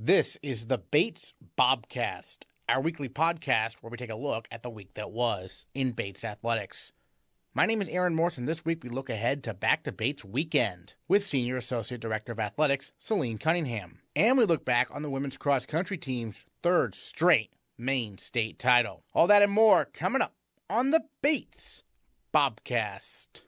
This is the Bates Bobcast, our weekly podcast where we take a look at the week that was in Bates athletics. My name is Aaron Morse, and this week we look ahead to Back to Bates weekend with Senior Associate Director of Athletics, Celine Cunningham. And we look back on the women's cross-country team's third straight Maine State title. All that and more coming up on the Bates Bobcast.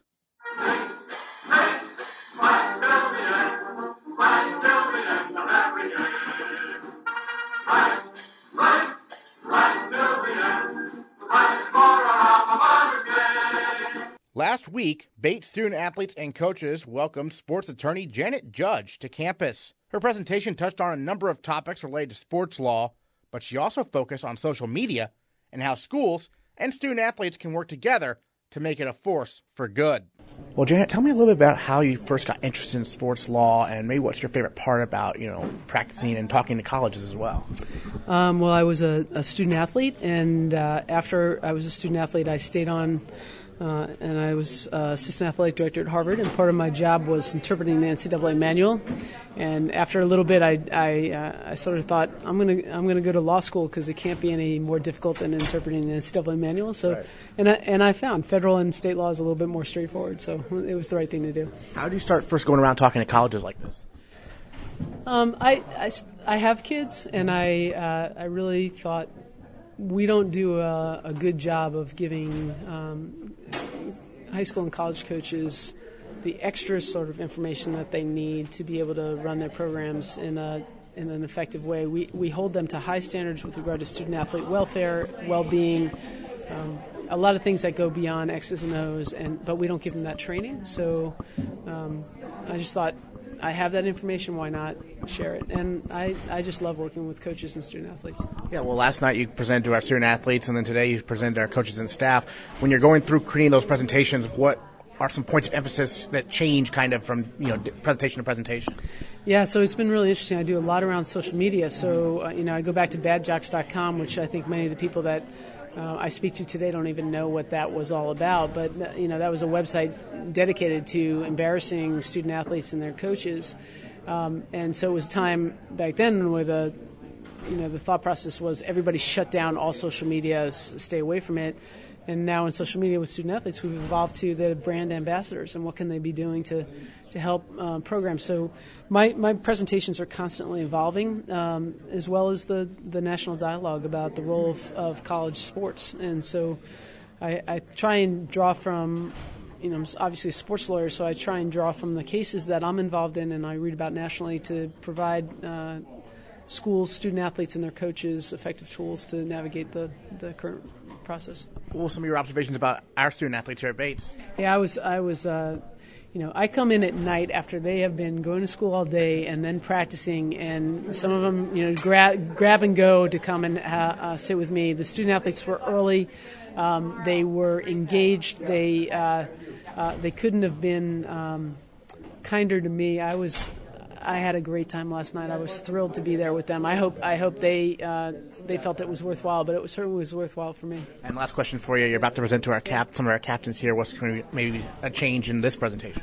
Last week, Bates student athletes and coaches welcomed sports attorney Janet Judge to campus. Her presentation touched on a number of topics related to sports law, but she also focused on social media and how schools and student athletes can work together to make it a force for good. Well, Janet, tell me a little bit about how you first got interested in sports law and maybe what's your favorite part about, practicing and talking to colleges as well. Well, I was a student athlete, and after I was a student athlete, I stayed on and I was assistant athletic director at Harvard, and part of my job was interpreting the NCAA manual. And after a little bit, I sort of thought I'm gonna go to law school because it can't be any more difficult than interpreting the NCAA manual. So, right. and I found federal and state law is a little bit more straightforward. So it was the right thing to do. How do you start first going around talking to colleges like this? I have kids, and I really thought we don't do a good job of giving high school and college coaches the extra sort of information that they need to be able to run their programs in an effective way. We hold them to high standards with regard to student athlete welfare, well-being, a lot of things that go beyond X's and O's, but we don't give them that training. So I just thought, I have that information, why not share it? And I just love working with coaches and student athletes. Yeah, well, last night you presented to our student athletes, and then today you presented to our coaches and staff. When you're going through creating those presentations, what are some points of emphasis that change kind of from presentation to presentation? Yeah, so it's been really interesting. I do a lot around social media. So, I go back to badjocks.com, which I think many of the people that I speak to today don't even know what that was all about. But, that was a website dedicated to embarrassing student athletes and their coaches. And so it was time back then where the thought process was everybody shut down all social media, stay away from it. And now in social media with student athletes, we've evolved to the brand ambassadors and what can they be doing to help programs. So my presentations are constantly evolving, as well as the national dialogue about the role of college sports. And so I try and draw from, I'm obviously a sports lawyer, so I try and draw from the cases that I'm involved in and I read about nationally to provide schools, student athletes, and their coaches effective tools to navigate the current process. What were some of your observations about our student athletes here at Bates? Yeah, I was I come in at night after they have been going to school all day and then practicing, and some of them, grab and go to come and sit with me. The student athletes were early. They were engaged. They couldn't have been kinder to me. I had a great time last night. I was thrilled to be there with them. I hope they felt it was worthwhile, but it certainly was worthwhile for me. And last question for you. You're about to present to some of our captains here. What's going to be maybe a change in this presentation?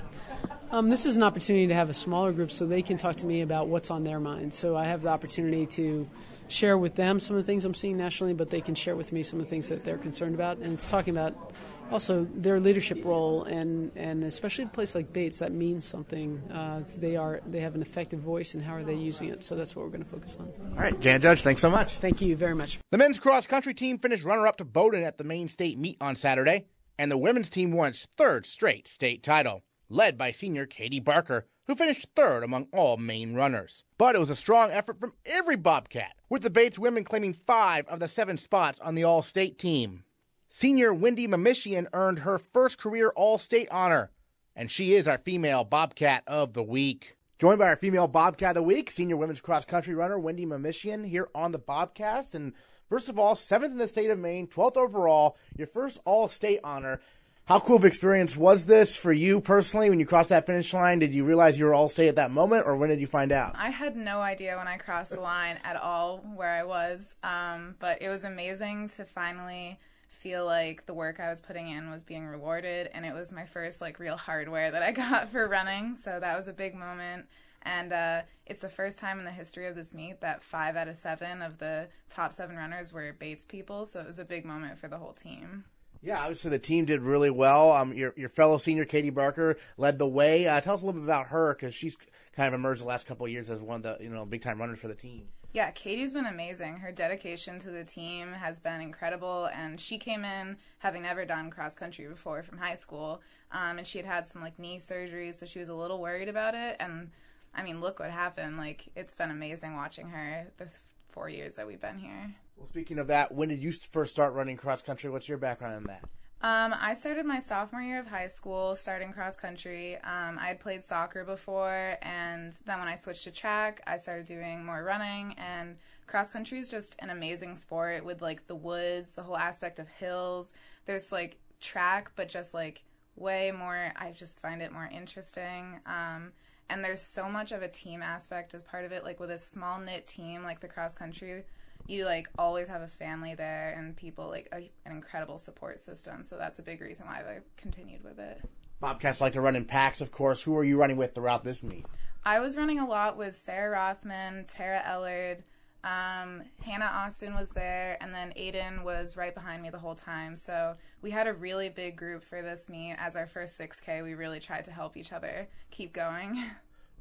This is an opportunity to have a smaller group so they can talk to me about what's on their mind. So I have the opportunity to share with them some of the things I'm seeing nationally, but they can share with me some of the things that they're concerned about. And it's talking about also their leadership role, and especially a place like Bates, that means something. They have an effective voice, and how are they using it? So that's what we're going to focus on. All right, Janet Judge, thanks so much. Thank you very much. The men's cross-country team finished runner-up to Bowdoin at the Maine State meet on Saturday, and the women's team won its third straight state title, led by senior Katie Barker, who finished third among all Maine runners. But it was a strong effort from every Bobcat, with the Bates women claiming 5 of the 7 spots on the all-state team. Senior Wendy Memishian earned her first career All-State honor, and she is our female Bobcat of the week. Joined by our female Bobcat of the week, senior women's cross-country runner Wendy Memishian here on the Bobcast. And first of all, 7th in the state of Maine, 12th overall, your first All-State honor. How cool of an experience was this for you personally when you crossed that finish line? Did you realize you were All-State at that moment, or when did you find out? I had no idea when I crossed the line at all where I was, but it was amazing to finally feel like the work I was putting in was being rewarded, and it was my first real hardware that I got for running, so that was a big moment. And it's the first time in the history of this meet that 5 out of 7 of the top 7 runners were Bates people, so it was a big moment for the whole team. Yeah, obviously the team did really well. Your fellow senior Katie Barker led the way. Tell us a little bit about her, because she's kind of emerged the last couple of years as one of the big-time runners for the team. Yeah, Katie's been amazing. Her dedication to the team has been incredible, and she came in having never done cross-country before from high school, and she had some, knee surgeries, so she was a little worried about it, and, look what happened. It's been amazing watching her the 4 years that we've been here. Well, speaking of that, when did you first start running cross-country? What's your background in that? I started my sophomore year of high school starting cross-country. I had played soccer before, and then when I switched to track, I started doing more running, and cross-country is just an amazing sport with, the woods, the whole aspect of hills. There's, track, but just, way more, I just find it more interesting. And there's so much of a team aspect as part of it, with a small-knit team like the cross-country. You, always have a family there and people, an incredible support system. So that's a big reason why I've continued with it. Bobcats like to run in packs, of course. Who are you running with throughout this meet? I was running a lot with Sarah Rothman, Tara Ellard, Hannah Austin was there, and then Aiden was right behind me the whole time. So we had a really big group for this meet. As our first 6K, we really tried to help each other keep going.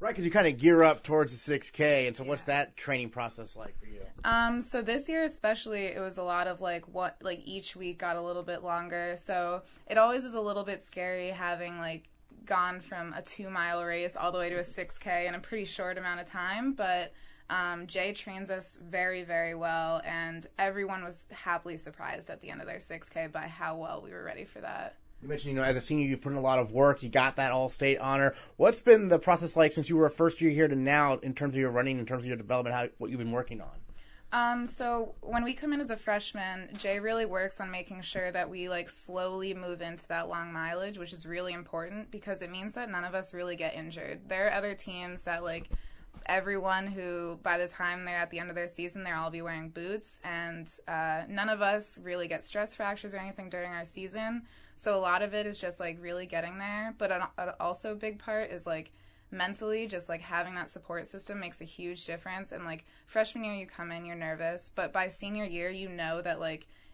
Right, because you kind of gear up towards the 6K, and so what's that training process like for you? So this year especially, it was a lot of each week got a little bit longer. So it always is a little bit scary having gone from a 2-mile race all the way to a 6K in a pretty short amount of time. But Jay trains us very, very well, and everyone was happily surprised at the end of their 6K by how well we were ready for that. You mentioned, as a senior, you've put in a lot of work. You got that all-state honor. What's been the process like since you were a first year here to now in terms of your running, in terms of your development, what you've been working on? So when we come in as a freshman, Jay really works on making sure that we slowly move into that long mileage, which is really important because it means that none of us really get injured. There are other teams that everyone who, by the time they're at the end of their season, they'll all be wearing boots, and none of us really get stress fractures or anything during our season. So a lot of it is just really getting there, but also a big part is mentally, just having that support system makes a huge difference. And freshman year, you come in, you're nervous, but by senior year, you know that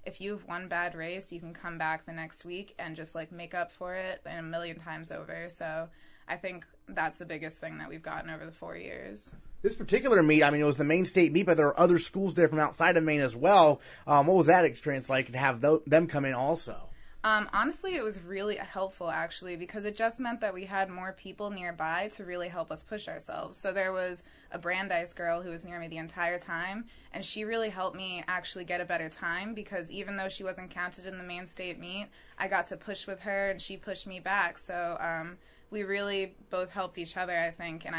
if you have one bad race, you can come back the next week and just make up for it a million times over. So I think that's the biggest thing that we've gotten over the 4 years. This particular meet, it was the Maine State meet, but there were other schools there from outside of Maine as well. What was that experience like to have them come in also? Honestly, it was really helpful, actually, because it just meant that we had more people nearby to really help us push ourselves. So there was a Brandeis girl who was near me the entire time, and she really helped me actually get a better time because even though she wasn't counted in the Maine State meet, I got to push with her, and she pushed me back. So we really both helped each other, I think. And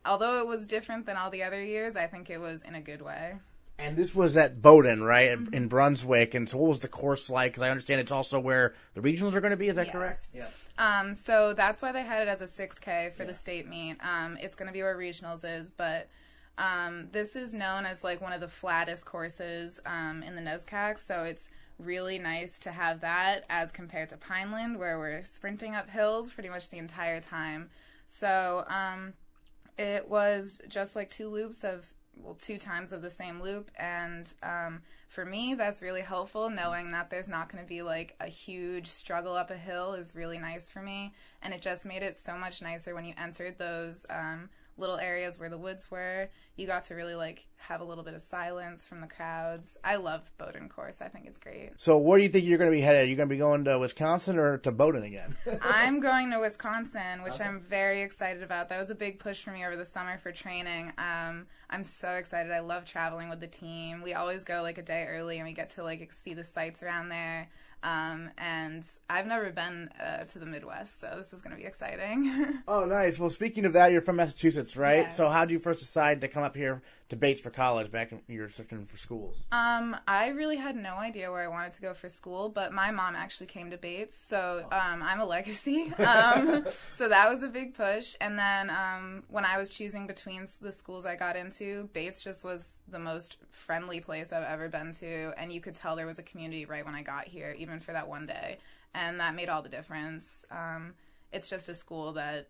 although it was different than all the other years, I think it was in a good way. And this was at Bowdoin, right, in Brunswick. And so what was the course like? Because I understand it's also where the regionals are going to be. Is that correct? Yeah. So that's why they had it as a 6K for the state meet. It's going to be where regionals is, but this is known as one of the flattest courses in the NESCAC. So it's really nice to have that as compared to Pineland, where we're sprinting up hills pretty much the entire time. So it was just 2 loops of 2 times of the same loop, and for me that's really helpful. Knowing that there's not going to be a huge struggle up a hill is really nice for me, and it just made it so much nicer when you entered those little areas where the woods were. You got to really have a little bit of silence from the crowds. I love Bowdoin course. I think it's great. So where do you think you're going to be headed? Are you going to be going to Wisconsin or to Bowdoin again? I'm going to Wisconsin, which I'm very excited about. That was a big push for me over the summer for training. I'm so excited. I love traveling with the team. We always go a day early and we get to see the sights around there. And I've never been to the Midwest, so this is going to be exciting. Oh, nice. Well, speaking of that, you're from Massachusetts, right? Yes. So how did you first decide to come up here to Bates for college back when you were searching for schools? I really had no idea where I wanted to go for school, but my mom actually came to Bates, so I'm a legacy. So that was a big push. And then when I was choosing between the schools I got into, Bates just was the most friendly place I've ever been to, and you could tell there was a community right when I got here, even for that one day, and that made all the difference. It's just a school that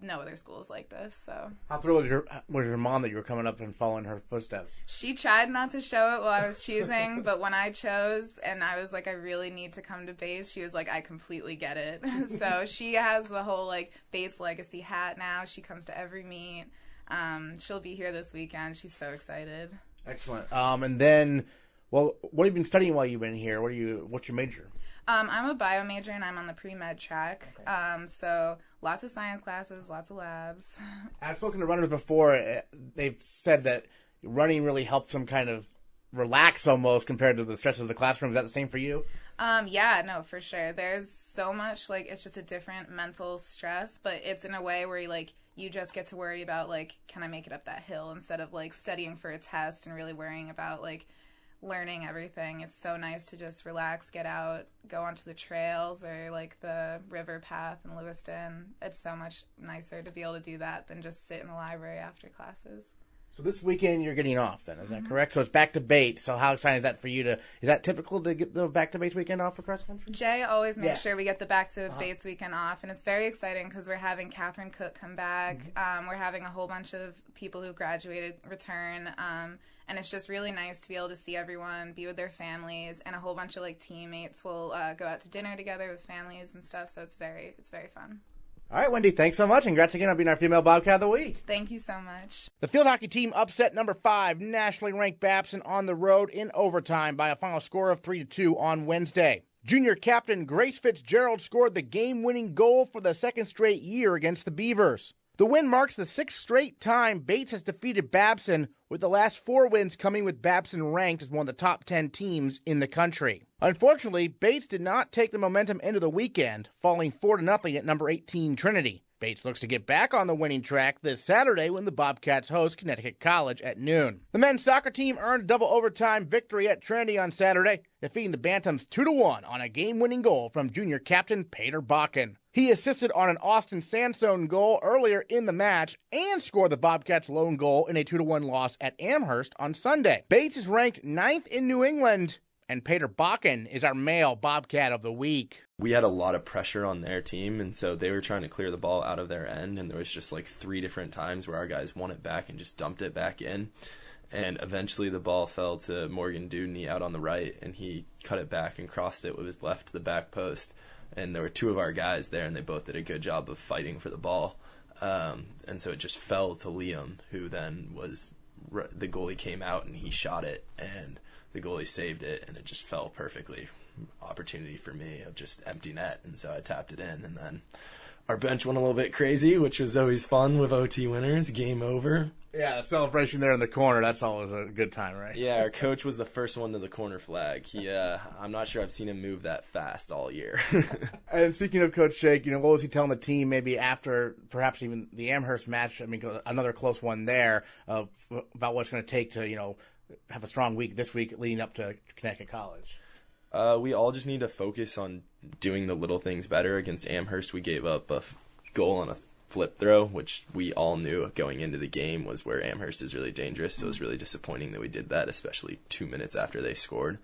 no other schools like this. So how thrilled was your mom that you were coming up and following her footsteps? She tried not to show it while I was choosing, but when I chose and I was like, I really need to come to Bates, she was like, I completely get it. So she has the whole like Bates legacy hat now. She comes to every meet. She'll be here this weekend. She's so excited. Excellent. And then, well, what have you been studying while you've been here? What's your major? I'm a bio major and I'm on the pre-med track. Okay. So lots of science classes, lots of labs. I've spoken to runners before. They've said that running really helps them kind of relax almost compared to the stress of the classroom. Is that the same for you? Yeah, no, for sure. There's so much, like, it's just a different mental stress, but it's in a way where you just get to worry about, like, can I make it up that hill instead of, like, studying for a test and really worrying about, like, learning everything. It's so nice to just relax, get out, go onto the trails or like the river path in Lewiston. It's so much nicer to be able to do that than just sit in the library after classes. So this weekend you're getting off then, is that correct? So it's back to Bates. So how exciting is that for you is that typical to get the back to Bates weekend off for cross country? Jay always makes sure we get the back to Bates weekend off, and it's very exciting because we're having Catherine Cook come back. We're having a whole bunch of people who graduated return, and it's just really nice to be able to see everyone, be with their families, and a whole bunch of like teammates will go out to dinner together with families and stuff. So it's very fun. All right, Wendy, thanks so much. Congrats again on being our female Bobcat of the week. Thank you so much. The field hockey team upset number 5 nationally ranked Babson on the road in overtime by a final score of 3-2 on Wednesday. Junior captain Grace Fitzgerald scored the game-winning goal for the second straight year against the Beavers. The win marks the 6th straight time Bates has defeated Babson, with the last 4 wins coming with Babson ranked as one of the top 10 teams in the country. Unfortunately, Bates did not take the momentum into the weekend, falling 4-0 at number 18 Trinity. Bates looks to get back on the winning track this Saturday when the Bobcats host Connecticut College at noon. The men's soccer team earned a double overtime victory at Trinity on Saturday, defeating the Bantams 2-1 on a game-winning goal from junior captain Peder Bakken. He assisted on an Austin Sansone goal earlier in the match and scored the Bobcats' lone goal in a 2-1 loss at Amherst on Sunday. Bates is ranked 9th in New England, and Peder Bakken is our male Bobcat of the week. We had a lot of pressure on their team, and so they were trying to clear the ball out of their end, and there was just like 3 different times where our guys won it back and just dumped it back in. And eventually the ball fell to Morgan Dudney out on the right, and he cut it back and crossed it with his left to the back post. And there were 2 of our guys there, and they both did a good job of fighting for the ball. And so it just fell to Liam, who then the goalie came out and he shot it, and the goalie saved it, and it just fell perfectly. Opportunity for me of just empty net, and so I tapped it in, and then our bench went a little bit crazy, which was always fun with OT winners. Game over. Yeah, the celebration there in the corner, that's always a good time, right? Yeah, our coach was the first one to the corner flag. I'm not sure I've seen him move that fast all year. And speaking of Coach Shake, what was he telling the team maybe after perhaps even the Amherst match, another close one there, about what it's going to take to, have a strong week this week leading up to Connecticut College? We all just need to focus on doing the little things better. Against Amherst, we gave up a goal on a flip throw, which we all knew going into the game was where Amherst is really dangerous. So it was really disappointing that we did that, especially 2 minutes after they scored.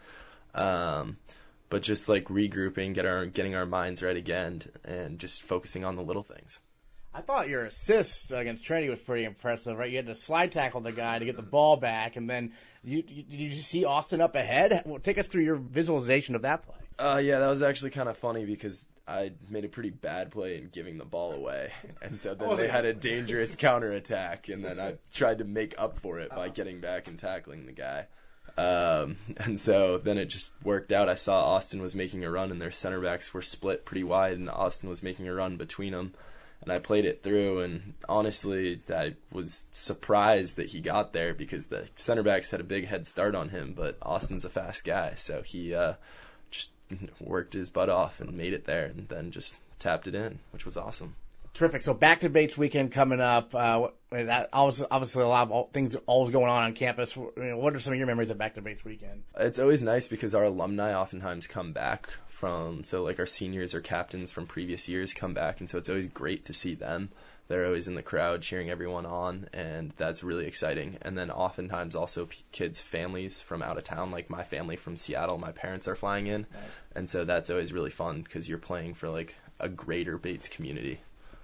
But just like regrouping, getting our minds right again, and just focusing on the little things. I thought your assist against Trinity was pretty impressive, right? You had to slide tackle the guy to get the ball back, and then did you see Austin up ahead? Well, take us through your visualization of that play. Yeah, that was actually kind of funny because I made a pretty bad play in giving the ball away, and so then they had a dangerous counterattack, and then I tried to make up for it by getting back and tackling the guy. And so then it just worked out. I saw Austin was making a run, and their center backs were split pretty wide, and Austin was making a run between them. And I played it through, and honestly, I was surprised that he got there because the center backs had a big head start on him, but Austin's a fast guy, so he just worked his butt off and made it there, and then just tapped it in, which was awesome. Terrific. So back to Bates weekend coming up. That obviously a lot of things always going on campus. What are some of your memories of back to Bates weekend? It's always nice because our alumni oftentimes come back our seniors or captains from previous years come back, and so it's always great to see them. They're always in the crowd cheering everyone on, and that's really exciting. And then oftentimes also kids' families from out of town, like my family from Seattle, my parents are flying in, and so that's always really fun because you're playing for like a greater Bates community.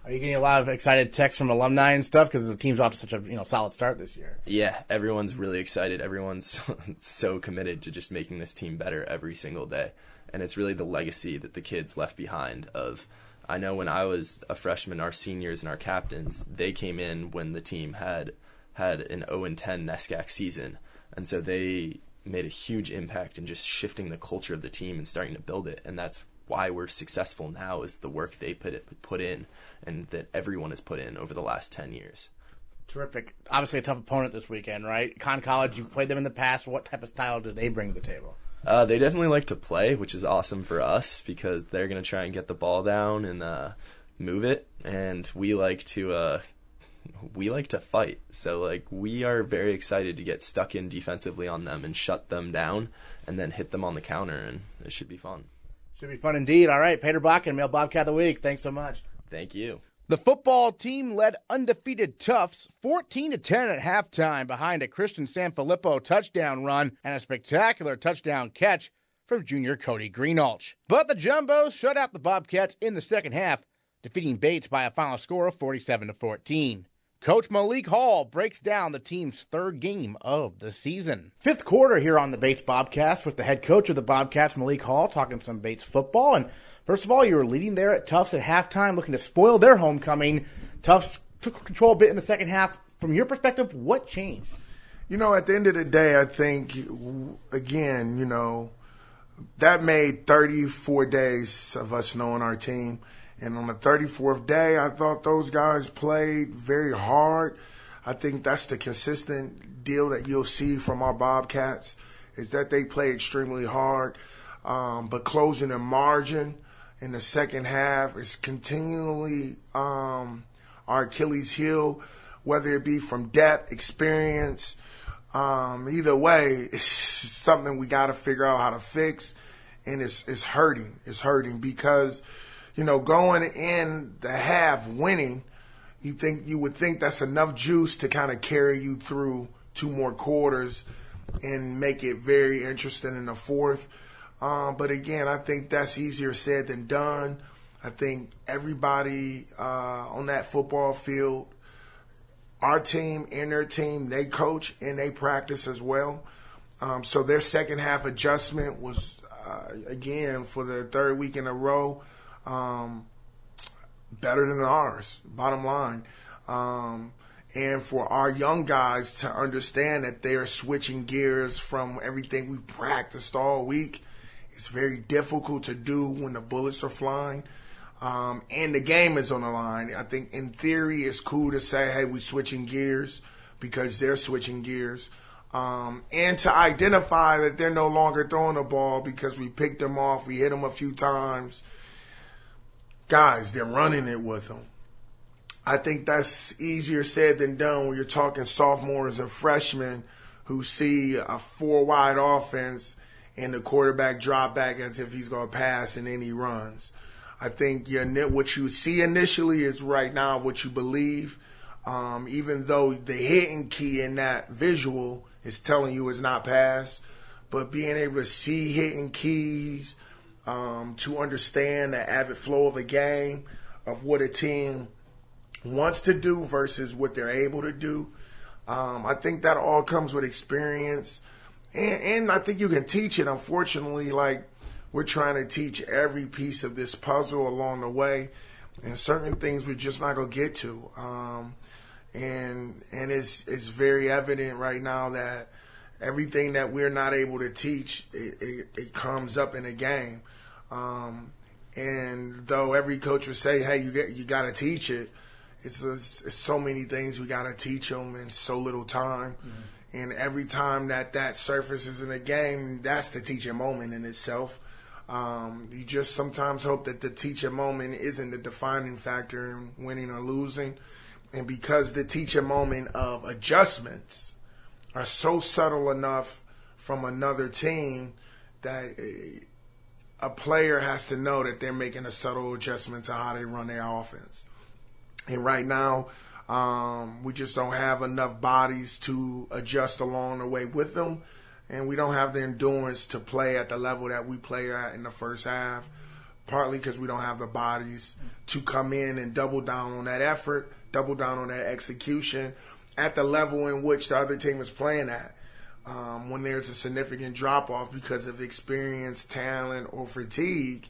Are you getting a lot of excited texts from alumni and stuff because the team's off to such a solid start this year? Yeah, everyone's really excited. Everyone's so committed to just making this team better every single day. And it's really the legacy that the kids left behind of, I know when I was a freshman, our seniors and our captains, they came in when the team had an 0-10 NESCAC season. And so they made a huge impact in just shifting the culture of the team and starting to build it. And that's why we're successful now, is the work they put in and that everyone has put in over the last 10 years. Terrific. Obviously a tough opponent this weekend, right? Con College, you've played them in the past. What type of style do they bring to the table? They definitely like to play, which is awesome for us because they're going to try and get the ball down and move it. And we like to fight. So we are very excited to get stuck in defensively on them and shut them down and then hit them on the counter, and it should be fun. Should be fun indeed. All right, Peder Bakken, Male Bobcat of the Week. Thanks so much. Thank you. The football team led undefeated Tufts 14-10 at halftime behind a Christian Sanfilippo touchdown run and a spectacular touchdown catch from junior Cody Greenalch. But the Jumbos shut out the Bobcats in the second half, defeating Bates by a final score of 47-14. Coach Malik Hall breaks down the team's third game of the season. Fifth quarter here on the Bates Bobcast with the head coach of the Bobcats, Malik Hall, talking some Bates football. And first of all, you were leading there at Tufts at halftime, looking to spoil their homecoming. Tufts took control a bit in the second half. From your perspective, what changed? At the end of the day, I think, again, that made 34 days of us knowing our team. And on the 34th day, I thought those guys played very hard. I think that's the consistent deal that you'll see from our Bobcats, is that they play extremely hard. But closing the margin in the second half is continually our Achilles heel, whether it be from depth, experience. Either way, it's something we got to figure out how to fix. And it's hurting. It's hurting because – going in the half winning, you would think that's enough juice to kind of carry you through two more quarters and make it very interesting in the fourth. But again, I think that's easier said than done. I think everybody on that football field, our team and their team, they coach and they practice as well. So their second half adjustment was, again, for the third week in a row, better than ours, bottom line. And for our young guys to understand that they are switching gears from everything we've practiced all week, it's very difficult to do when the bullets are flying. And the game is on the line. I think in theory it's cool to say, hey, we're switching gears because they're switching gears. And to identify that they're no longer throwing the ball because we picked them off, we hit them a few times. Guys, they're running it with them. I think that's easier said than done when you're talking sophomores and freshmen who see a four-wide offense and the quarterback drop back as if he's going to pass and then he runs. I think what you see initially is right now what you believe, even though the hidden key in that visual is telling you it's not pass. But being able to see hidden keys, to understand the ebb and flow of a game, of what a team wants to do versus what they're able to do. I think that all comes with experience. And I think you can teach it. Unfortunately, we're trying to teach every piece of this puzzle along the way. And certain things we're just not going to get to. And it's very evident right now that everything that we're not able to teach, it comes up in a game. And though every coach would say, hey, you got to teach it, it's so many things we got to teach them in so little time. Mm-hmm. And every time that surfaces in a game, that's the teaching moment in itself. You just sometimes hope that the teaching moment isn't the defining factor in winning or losing. And because the teaching moment of adjustments are so subtle enough from another team that a player has to know that they're making a subtle adjustment to how they run their offense. And right now, we just don't have enough bodies to adjust along the way with them. And we don't have the endurance to play at the level that we play at in the first half. partly because we don't have the bodies to come in and double down on that effort, double down on that execution at the level in which the other team is playing at. When there's a significant drop-off because of experience, talent, or fatigue,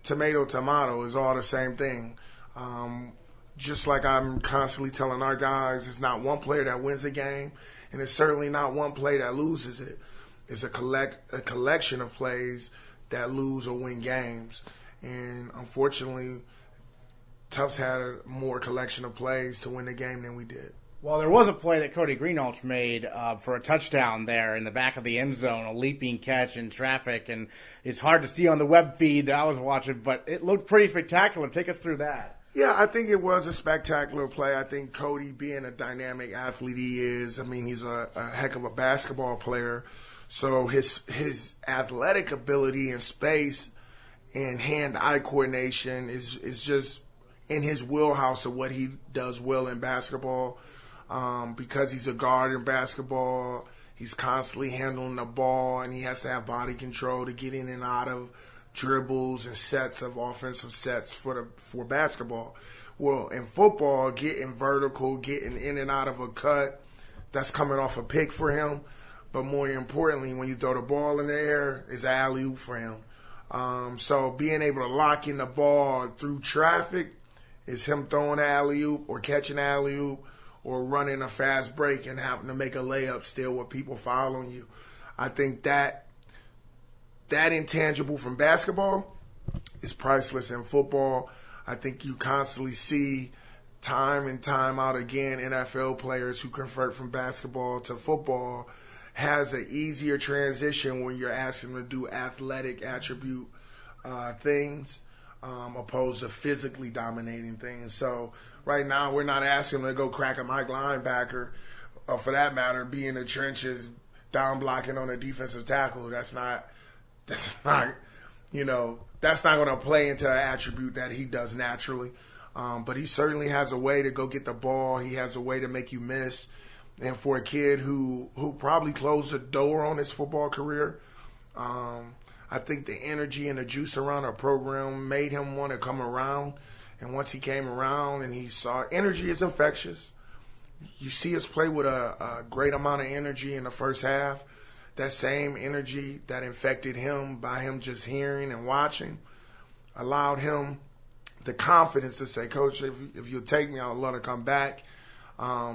tomato is all the same thing. Just like I'm constantly telling our guys, it's not one player that wins a game, and it's certainly not one play that loses it. It's a collection of plays that lose or win games. And unfortunately, Tufts had a more collection of plays to win the game than we did. Well, there was a play that Cody Greenhalgh made for a touchdown there in the back of the end zone, a leaping catch in traffic, and it's hard to see on the web feed that I was watching, but it looked pretty spectacular. Take us through that. Yeah, I think it was a spectacular play. I think Cody, being a dynamic athlete he is, I mean, he's a heck of a basketball player, so his athletic ability and space and hand-eye coordination is just in his wheelhouse of what he does well in basketball. Because he's a guard in basketball, he's constantly handling the ball, and he has to have body control to get in and out of dribbles and sets of offensive sets for basketball. Well, in football, getting vertical, getting in and out of a cut, that's coming off a pick for him. But more importantly, when you throw the ball in the air, it's an alley-oop for him. So being able to lock in the ball through traffic is him throwing an alley-oop or catching an alley-oop, or running a fast break and having to make a layup still with people following you. I think that intangible from basketball is priceless in football. I think you constantly see time and time out again NFL players who convert from basketball to football has an easier transition when you're asking them to do athletic attribute things opposed to physically dominating things. So right now, we're not asking them to go crack a Mike linebacker, or for that matter, be in the trenches down blocking on a defensive tackle. That's not going to play into an attribute that he does naturally. But he certainly has a way to go get the ball. He has a way to make you miss. And for a kid who probably closed the door on his football career, I think the energy and the juice around our program made him want to come around. And once he came around and he saw energy is infectious. You see us play with a great amount of energy in the first half. That same energy that infected him by him just hearing and watching allowed him the confidence to say, Coach, if you'll take me, I'll love to come back.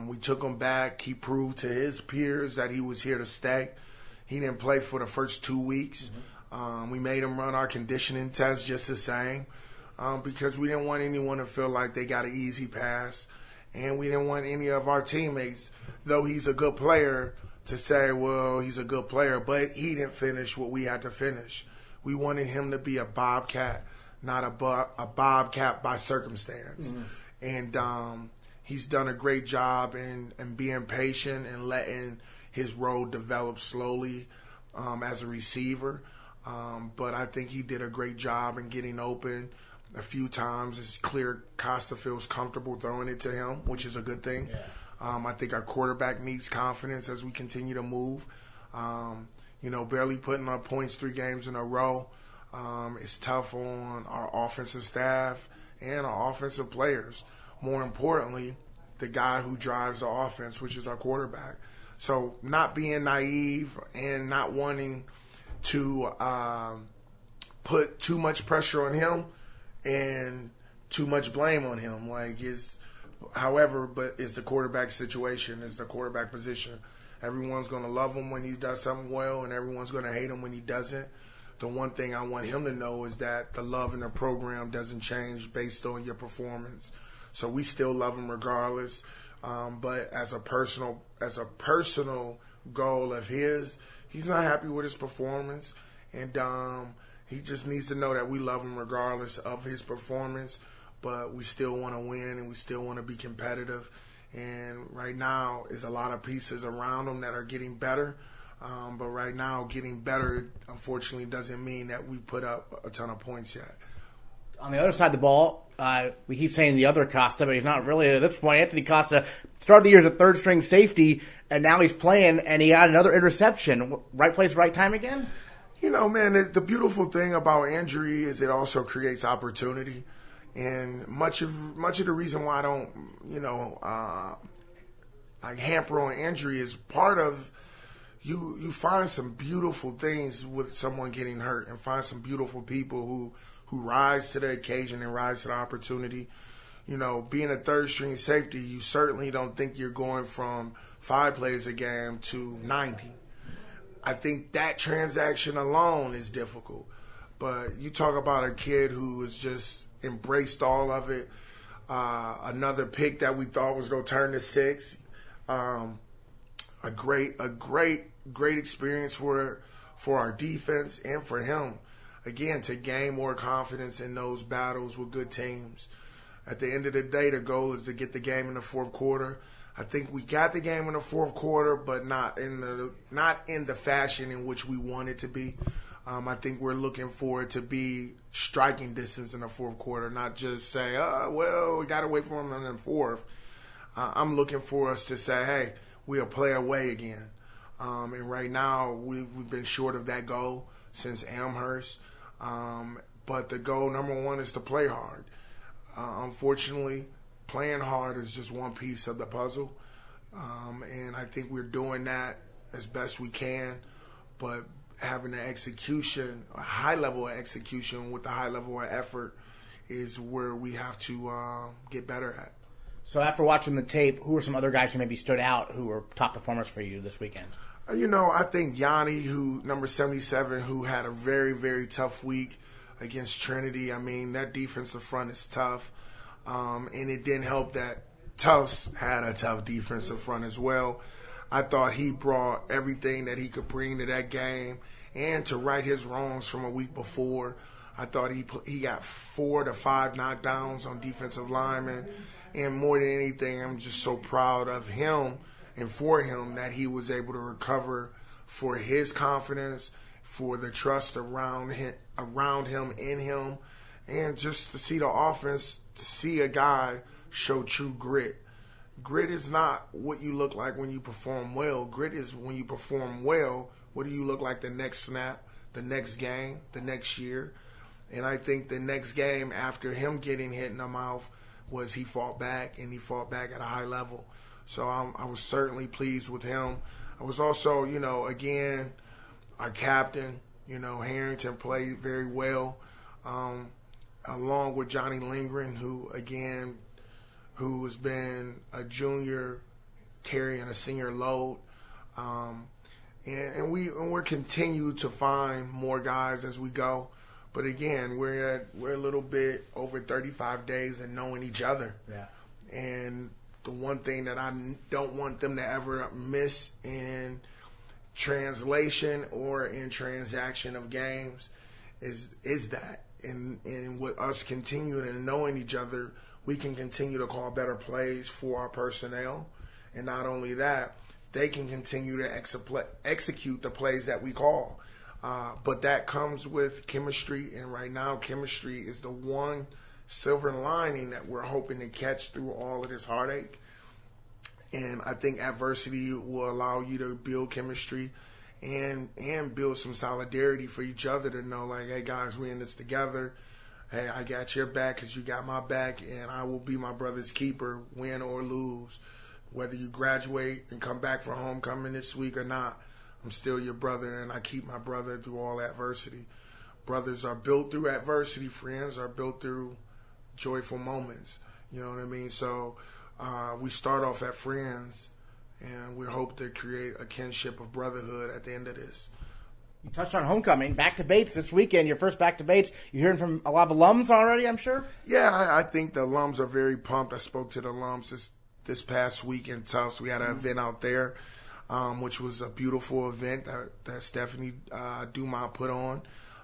We took him back. He proved to his peers that he was here to stay. He didn't play for the first 2 weeks. We made him run our conditioning test just the same. Because we didn't want anyone to feel like they got an easy pass. And we didn't want any of our teammates, though he's a good player, to say, well, he's a good player, but he didn't finish what we had to finish. We wanted him to be a Bobcat, not a Bobcat by circumstance. And he's done a great job in being patient and letting his role develop slowly as a receiver. But I think he did a great job in getting open a few times. It's clear Costa feels comfortable throwing it to him, which is a good thing. Yeah. I think our quarterback needs confidence as we continue to move. Barely putting up points 3 games in a row. It's tough on our offensive staff and our offensive players. More importantly, the guy who drives the offense, which is our quarterback. So not being naive and not wanting to put too much pressure on him and too much blame on him. But it's the quarterback situation, it's the quarterback position. Everyone's going to love him when he does something well, and everyone's going to hate him when he doesn't. The one thing I want him to know is that the love in the program doesn't change based on your performance. So we still love him regardless. But as a personal goal of his, he's not happy with his performance, and he just needs to know that we love him regardless of his performance, but we still want to win and we still want to be competitive. And right now, there's a lot of pieces around him that are getting better. But right now, getting better, unfortunately, doesn't mean that we put up a ton of points yet. On the other side of the ball, we keep saying the other Costa, but he's not really at this point. Anthony Costa started the year as a third-string safety, and now he's playing, and he got another interception. Right place, right time again? Man, the beautiful thing about injury is it also creates opportunity. And much of the reason why I don't, hamper on injury is part of you find some beautiful things with someone getting hurt, and find some beautiful people who rise to the occasion and rise to the opportunity. Being a third string safety, you certainly don't think you're going from 5 plays a game to 90. I think that transaction alone is difficult. But you talk about a kid who has just embraced all of it. Another pick that we thought was going to turn to 6. A great experience for our defense and for him. Again, to gain more confidence in those battles with good teams. At the end of the day, the goal is to get the game in the fourth quarter. I think we got the game in the fourth quarter, but not in the fashion in which we want it to be. I think we're looking for it to be striking distance in the fourth quarter, not just say, we got to wait for them in the fourth. I'm looking for us to say, hey, we'll play away again. And right now, we've been short of that goal since Amherst. But the goal, number one, is to play hard. Unfortunately, playing hard is just one piece of the puzzle. And I think we're doing that as best we can. But having the execution, a high level of execution with a high level of effort is where we have to get better at. So after watching the tape, who were some other guys who maybe stood out who were top performers for you this weekend? I think Yanni, number 77, who had a very, very tough week against Trinity. I mean, that defensive front is tough. And it didn't help that Tufts had a tough defensive front as well. I thought he brought everything that he could bring to that game and to right his wrongs from a week before. I thought he got 4 to 5 knockdowns on defensive linemen. And more than anything, I'm just so proud of him and for him that he was able to recover for his confidence, for the trust around him, in him, and just to see the offense, to see a guy show true grit. Grit is not what you look like when you perform well. Grit is when you perform well, what do you look like the next snap, the next game, the next year. And I think the next game after him getting hit in the mouth was he fought back, and he fought back at a high level. So I was certainly pleased with him. I was also, again, our captain, Harrington played very well, along with Johnny Lindgren, who has been a junior carrying a senior load. And we're continue to find more guys as we go. But again, we're a little bit over 35 days in knowing each other. Yeah. And the one thing that I don't want them to ever miss in translation or in transaction of games is that. And with us continuing and knowing each other, we can continue to call better plays for our personnel. And not only that, they can continue to execute the plays that we call. But that comes with chemistry, and right now chemistry is the one silver lining that we're hoping to catch through all of this heartache. And I think adversity will allow you to build chemistry and build some solidarity for each other to know, like, hey, guys, we're in this together. Hey, I got your back because you got my back, and I will be my brother's keeper, win or lose. Whether you graduate and come back for homecoming this week or not, I'm still your brother, and I keep my brother through all adversity. Brothers are built through adversity. Friends are built through joyful moments. You know what I mean? So we start off at friends, and we hope to create a kinship of brotherhood at the end of this. You touched on homecoming. Back to Bates this weekend. Your first back to Bates. You're hearing from a lot of alums already, I'm sure? Yeah, I think the alums are very pumped. I spoke to the alums this past week in Tufts. We had an event out there, which was a beautiful event that Stephanie Dumont put on.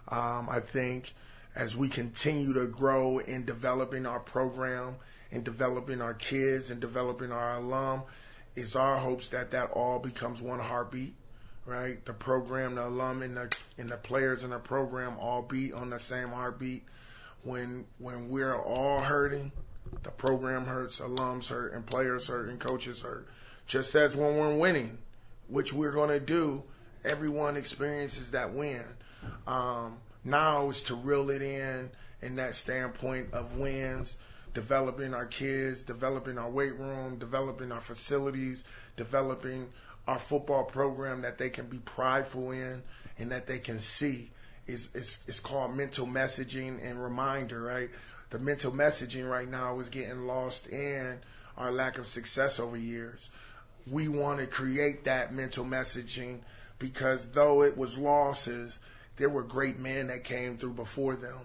I think as we continue to grow in developing our program and developing our kids and developing our alum, it's our hopes that all becomes one heartbeat, right? The program, the alum, and the players in the program all beat on the same heartbeat. When we're all hurting, the program hurts, alums hurt, and players hurt, and coaches hurt. Just as when we're winning, which we're going to do, everyone experiences that win. Now is to reel it in that standpoint of wins, developing our kids, developing our weight room, developing our facilities, developing our football program that they can be prideful in and that they can see. It's called mental messaging and reminder, right? The mental messaging right now is getting lost in our lack of success over years. We want to create that mental messaging because though it was losses, there were great men that came through before them.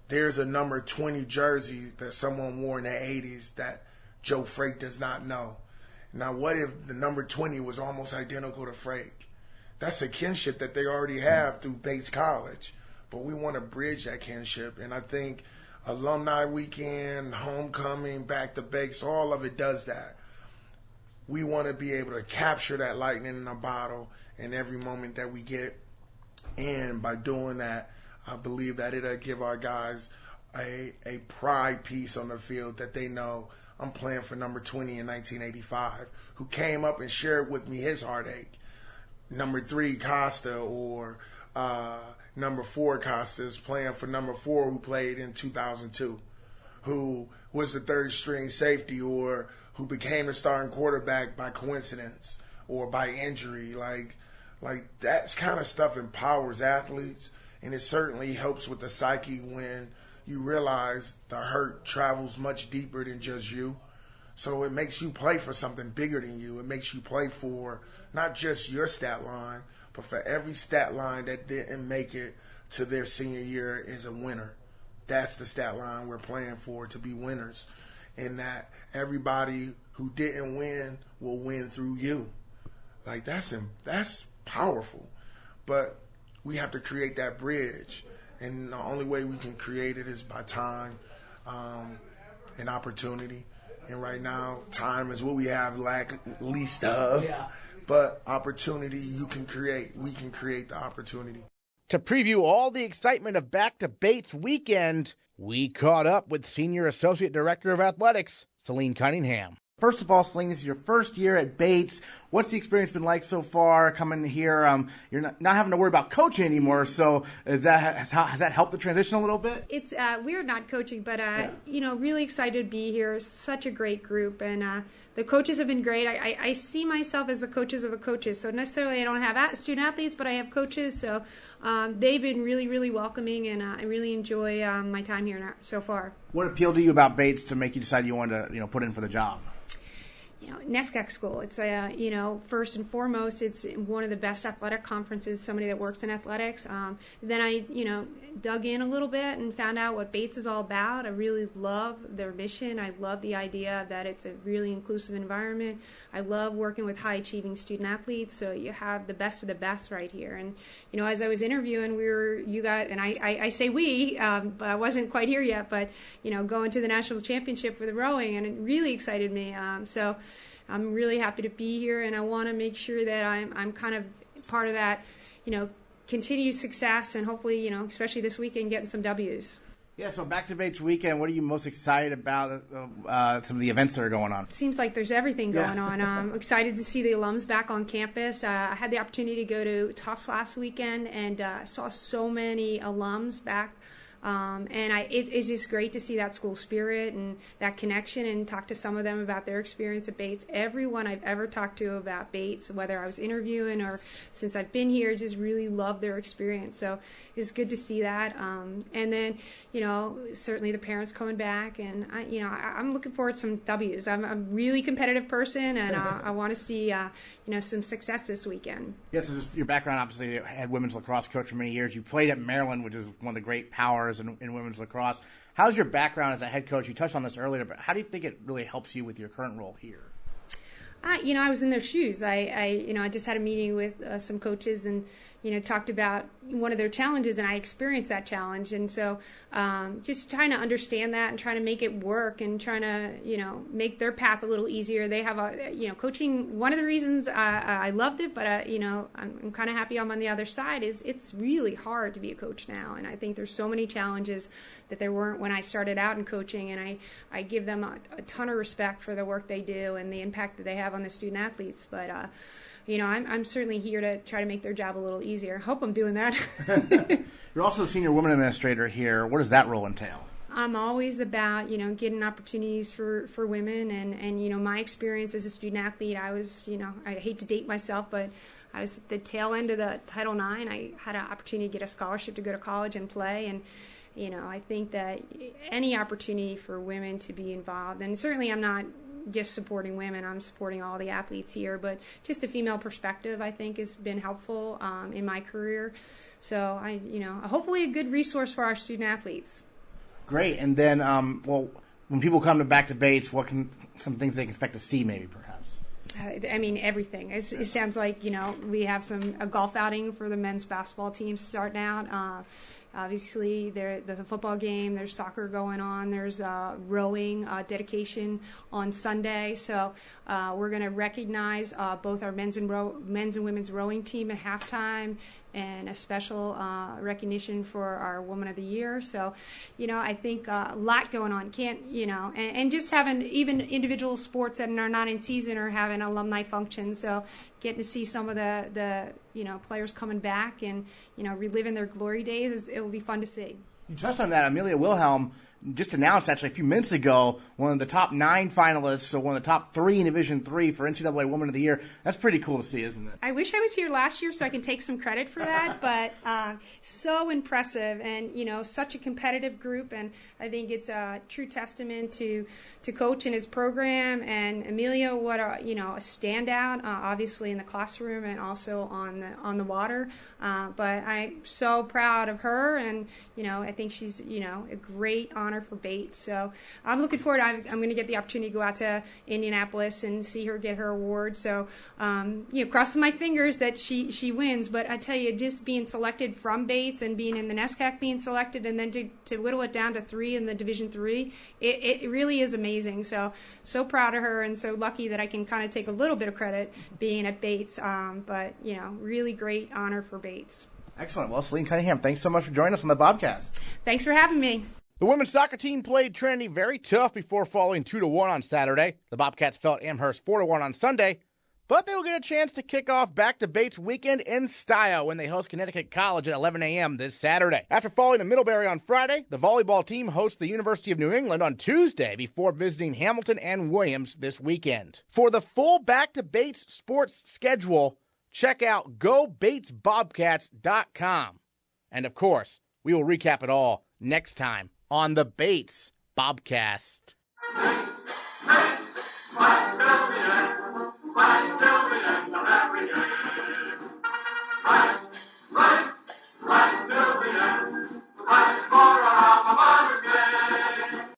There's a number 20 jersey that someone wore in the 80s that Joe Frake does not know. Now, what if the number 20 was almost identical to Frake? That's a kinship that they already have through Bates College. But we want to bridge that kinship. And I think Alumni Weekend, Homecoming, Back to Bates, all of it does that. We want to be able to capture that lightning in a bottle in every moment that we get. And by doing that, I believe that it'll give our guys a pride piece on the field that they know I'm playing for number 20 in 1985, who came up and shared with me his heartache. Number 3, Costa, or number 4, Costa is playing for number 4, who played in 2002, who was the third string safety, or who became the starting quarterback by coincidence or by injury. Like that kind of stuff empowers athletes, and it certainly helps with the psyche when you realize the hurt travels much deeper than just you. So it makes you play for something bigger than you. It makes you play for not just your stat line, but for every stat line that didn't make it to their senior year is a winner. That's the stat line we're playing for, to be winners. And that everybody who didn't win will win through you. Like, that's powerful. But we have to create that bridge. And the only way we can create it is by time and opportunity. And right now, time is what we have least of. Yeah. But opportunity you can create. We can create the opportunity. To preview all the excitement of Back to Bates weekend, we caught up with Senior Associate Director of Athletics, Celine Cunningham. First of all, Celine, this is your first year at Bates. What's the experience been like so far coming here? You're not having to worry about coaching anymore, so has that helped the transition a little bit? It's we're not coaching, but really excited to be here. Such a great group, and the coaches have been great. I see myself as the coaches of the coaches, so necessarily I don't have student athletes, but I have coaches, so they've been really, really welcoming, and I really enjoy my time here so far. What appealed to you about Bates to make you decide you wanted to put in for the job? NESCAC school. It's first and foremost, it's one of the best athletic conferences. Somebody that works in athletics. Then I, dug in a little bit and found out what Bates is all about. I really love their mission. I love the idea that it's a really inclusive environment. I love working with high achieving student athletes. So you have the best of the best right here. And as I was interviewing, you guys, and I say we, but I wasn't quite here yet. But going to the national championship for the rowing, and it really excited me. So I'm really happy to be here, and I want to make sure that I'm kind of part of that, continued success, and hopefully, especially this weekend, getting some W's. Yeah, so Back to Bates weekend, what are you most excited about some of the events that are going on? It seems like there's everything going on. I'm excited to see the alums back on campus. I had the opportunity to go to Tufts last weekend and saw so many alums back. It's just great to see that school spirit and that connection, and talk to some of them about their experience at Bates. Everyone I've ever talked to about Bates, whether I was interviewing or since I've been here, just really love their experience. So it's good to see that. And then, certainly the parents coming back, and I'm looking forward to some W's. I'm a really competitive person, and I want to see, some success this weekend. Yeah, so just your background, obviously, you had women's lacrosse coach for many years. You played at Maryland, which is one of the great powers in women's lacrosse. How's your background as a head coach? You touched on this earlier, but how do you think it really helps you with your current role here? I was in their shoes. I just had a meeting with some coaches and, talked about one of their challenges, and I experienced that challenge. And so just trying to understand that and trying to make it work and trying to, make their path a little easier. They have coaching. One of the reasons I loved it, but, I'm kind of happy I'm on the other side, is it's really hard to be a coach now. And I think there's so many challenges that there weren't when I started out in coaching. And I give them a ton of respect for the work they do and the impact that they have on the student athletes. But I'm certainly here to try to make their job a little easier. Hope I'm doing that. You're also the senior women administrator here. What does that role entail? I'm always about, getting opportunities for women and my experience as a student athlete. I was, I hate to date myself, but I was at the tail end of the Title IX. I had an opportunity to get a scholarship to go to college and play. And, I think that any opportunity for women to be involved, and certainly I'm not just supporting women, I'm supporting all the athletes here, but just a female perspective, I think, has been helpful in my career. So hopefully a good resource for our student athletes. Great. And then, when people come back to Bates, what can some things they can expect to see, maybe perhaps? Everything. It sounds like we have a golf outing for the men's basketball team starting out. Obviously, there's a football game. There's soccer going on. There's rowing dedication on Sunday. So we're going to recognize both our men's and women's rowing team at halftime, and a special recognition for our Woman of the Year. So, I think a lot going on. And just having even individual sports that are not in season or having alumni functions. So getting to see some of the players coming back and, reliving their glory days, it will be fun to see. You touched on that. Amelia Wilhelm just announced actually a few minutes ago one of the top 9 finalists, so one of the top 3 in Division III for NCAA Woman of the Year. That's pretty cool to see, isn't it? I wish I was here last year so I can take some credit for that, but so impressive and, such a competitive group, and I think it's a true testament to Coach and his program, and Amelia, what a standout, obviously in the classroom and also on the water, but I'm so proud of her, and, I think she's, a great honor for Bates. So I'm looking forward. I'm going to get the opportunity to go out to Indianapolis and see her get her award. So, crossing my fingers that she wins. But I tell you, just being selected from Bates and being in the NESCAC being selected, and then to whittle it down to 3 in the Division III, it really is amazing. So proud of her, and so lucky that I can kind of take a little bit of credit being at Bates. But really great honor for Bates. Excellent. Well, Celine Cunningham, thanks so much for joining us on the Bobcast. Thanks for having me. The women's soccer team played Trinity very tough before falling 2-1 on Saturday. The Bobcats fell at Amherst 4-1 on Sunday, but they will get a chance to kick off back to Bates weekend in style when they host Connecticut College at 11 a.m. this Saturday. After falling to Middlebury on Friday, the volleyball team hosts the University of New England on Tuesday before visiting Hamilton and Williams this weekend. For the full Back to Bates sports schedule, check out GoBatesBobcats.com. And of course, we will recap it all next time on the Bates Bobcast.